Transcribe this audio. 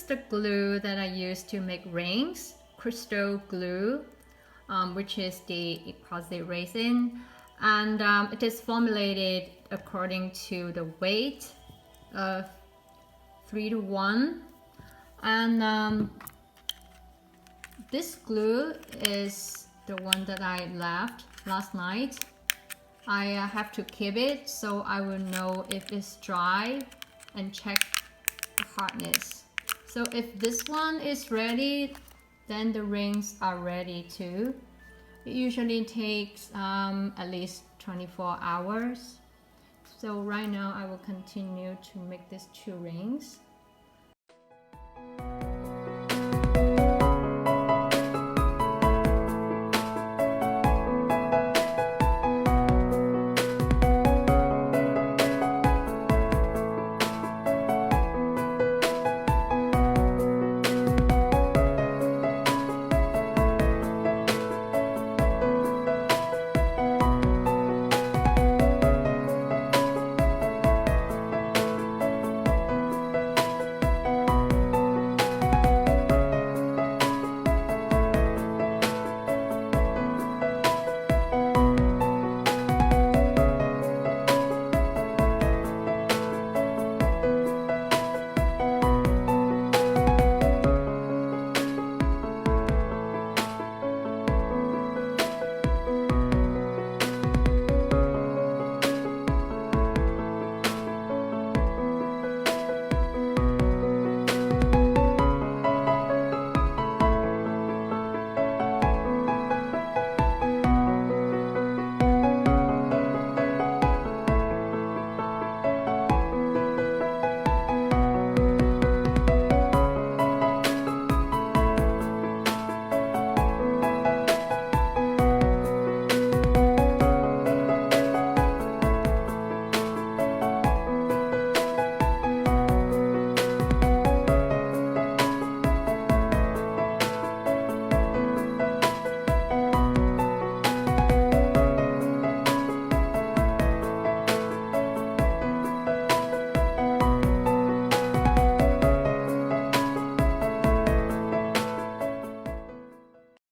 the glue that I use to make rings, crystal glue, which is the epoxy resin, and it is formulated according to the weight of 3:1, and this glue is the one that I left last night. I have to keep it so I will know if it's dry and check the hardness. So if this one is ready, then the rings are ready too. It usually takes at least 24 hours. So right now I will continue to make these 2 rings.